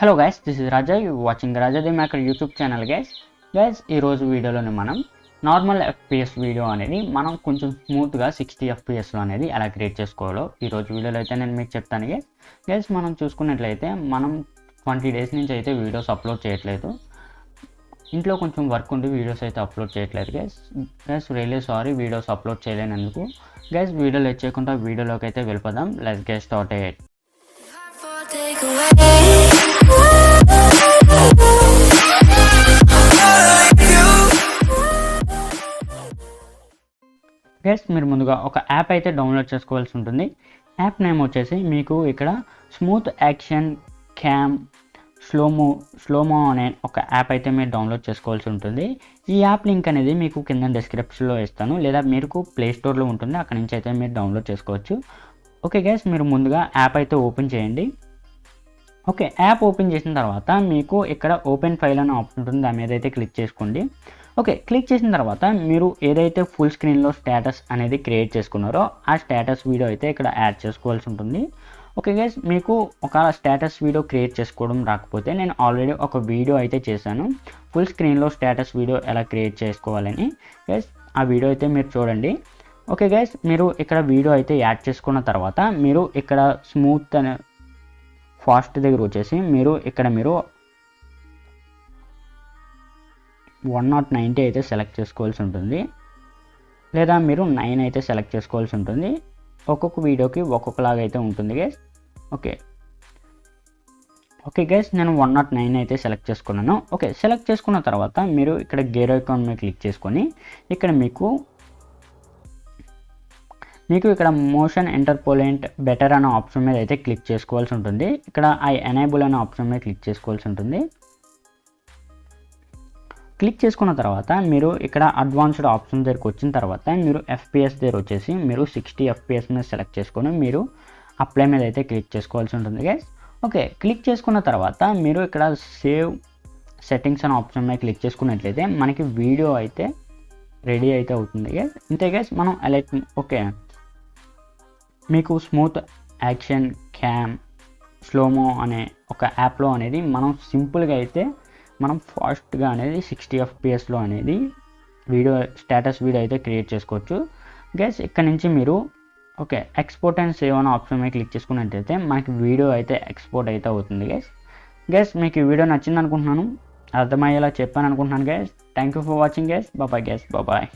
Hello guys, this is Raja. You watching Raja the maker YouTube channel. Guys ఈరోజు వీడియోలోనే మనం normal FPS video అనేది మనం కొంచెం స్మూత్గా 60 ఎఫ్పిఎస్లో అనేది ఎలా క్రియేట్ చేసుకోవాలో ఈరోజు వీడియోలో అయితే నేను మీకు చెప్తాను. గైస్ మనం చూసుకున్నట్లయితే మనం 20 డేస్ నుంచి అయితే వీడియోస్ అప్లోడ్ చేయట్లేదు. ఇంట్లో కొంచెం వర్క్ ఉండి వీడియోస్ అయితే అప్లోడ్ చేయట్లేదు. Guys really sorry videos upload చేయలేనందుకు. గైస్ వీడియోలు వచ్చేయకుండా వీడియోలోకి అయితే వెళ్ళిపోదాం. Let's get started. గైస్ మీరు ముందుగా ఒక యాప్ అయితే డౌన్లోడ్ చేసుకోవాల్సి ఉంటుంది. యాప్ నేమ్ వచ్చేసి మీకు ఇక్కడ స్మూత్ యాక్షన్ క్యామ్ స్లోమో అనే ఒక యాప్ అయితే మీరు డౌన్లోడ్ చేసుకోవాల్సి ఉంటుంది. ఈ యాప్ లింక్ అనేది మీకు కింద డిస్క్రిప్షన్లో ఇస్తాను, లేదా మీకు ప్లే స్టోర్లో ఉంటుంది, అక్కడ నుంచి అయితే మీరు డౌన్లోడ్ చేసుకోవచ్చు. ఓకే గైస్, మీరు ముందుగా యాప్ అయితే ఓపెన్ చేయండి. ఓకే, యాప్ ఓపెన్ చేసిన తర్వాత మీకు ఇక్కడ ఓపెన్ ఫైల్ అనే ఆప్షన్ ఉంటుంది, దాని మీద అయితే క్లిక్ చేసుకోండి. ఓకే, క్లిక్ చేసిన తర్వాత మీరు ఏదైతే ఫుల్ స్క్రీన్లో స్టేటస్ అనేది క్రియేట్ చేసుకున్నారో ఆ స్టేటస్ వీడియో అయితే ఇక్కడ యాడ్ చేసుకోవాల్సి ఉంటుంది. ఓకే గైస్, మీకు ఒక స్టేటస్ వీడియో క్రియేట్ చేసుకోవడం రాకపోతే నేను ఆల్రెడీ ఒక వీడియో అయితే చేశాను, ఫుల్ స్క్రీన్లో స్టేటస్ వీడియో ఎలా క్రియేట్ చేసుకోవాలని. గైస్ ఆ వీడియో అయితే మీరు చూడండి. ఓకే గైస్, మీరు ఇక్కడ వీడియో అయితే యాడ్ చేసుకున్న తర్వాత మీరు ఇక్కడ స్మూత్ అనే ఫాస్ట్ దగ్గర వచ్చేసి మీరు 190 అయితే సెలెక్ట్ చేసుకోవాల్సి ఉంటుంది, లేదా మీరు 9 అయితే సెలెక్ట్ చేసుకోవాల్సి ఉంటుంది. ఒక్కొక్క వీడియోకి ఒక్కొక్కలాగా అయితే ఉంటుంది గైస్. ఓకే గైస్, నేను 109 అయితే సెలెక్ట్ చేసుకున్నాను. ఓకే, సెలెక్ట్ చేసుకున్న తర్వాత మీరు ఇక్కడ గేర్ ఐకాన్ మీద క్లిక్ చేసుకొని ఇక్కడ మీకు ఇక్కడ మోషన్ ఇంటర్పోలెంట్ బెటర్ అనే ఆప్షన్ మీద అయితే క్లిక్ చేసుకోవాల్సి ఉంటుంది. ఇక్కడ ఐ ఎనేబుల్ అనే ఆప్షన్ మీద క్లిక్ చేసుకోవాల్సి ఉంటుంది. క్లిక్ చేసుకున్న తర్వాత మీరు ఇక్కడ అడ్వాన్స్డ్ ఆప్షన్ దగ్గరికి వచ్చిన తర్వాత మీరు ఎఫ్పిఎస్ దగ్గర వచ్చేసి మీరు 60 ఎఫ్పిఎస్ మీద సెలెక్ట్ చేసుకొని మీరు అప్లై మీద అయితే క్లిక్ చేసుకోవాల్సి ఉంటుంది గైస్. ఓకే, క్లిక్ చేసుకున్న తర్వాత మీరు ఇక్కడ సేవ్ సెట్టింగ్స్ అనే ఆప్షన్ మీద క్లిక్ చేసుకున్నట్లయితే మనకి వీడియో అయితే రెడీ అయితే అవుతుంది గైస్. ఇంతే గైస్, మనం అలైట్ ఓకే మీకు స్మూత్ యాక్షన్ క్యామ్ స్లోమో అనే ఒక యాప్లో అనేది మనం సింపుల్గా అయితే మనం ఫాస్ట్గా అనేది 60 ఎఫ్పిఎస్లో అనేది వీడియో స్టేటస్ వీడియో అయితే క్రియేట్ చేసుకోవచ్చు గైస్. ఇక్కడ నుంచి మీరు ఓకే ఎక్స్పోర్ట్ అండ్ సేవ్ అనే ఆప్షన్ మీద క్లిక్ చేసుకున్నట్టయితే మనకి వీడియో అయితే ఎక్స్పోర్ట్ అయితే అవుతుంది గైస్. మీకు ఈ వీడియో నచ్చింది అనుకుంటున్నాను, అర్థమయ్యేలా చెప్పాను అనుకుంటున్నాను guys. Thank you for watching guys. Bye guys, bye.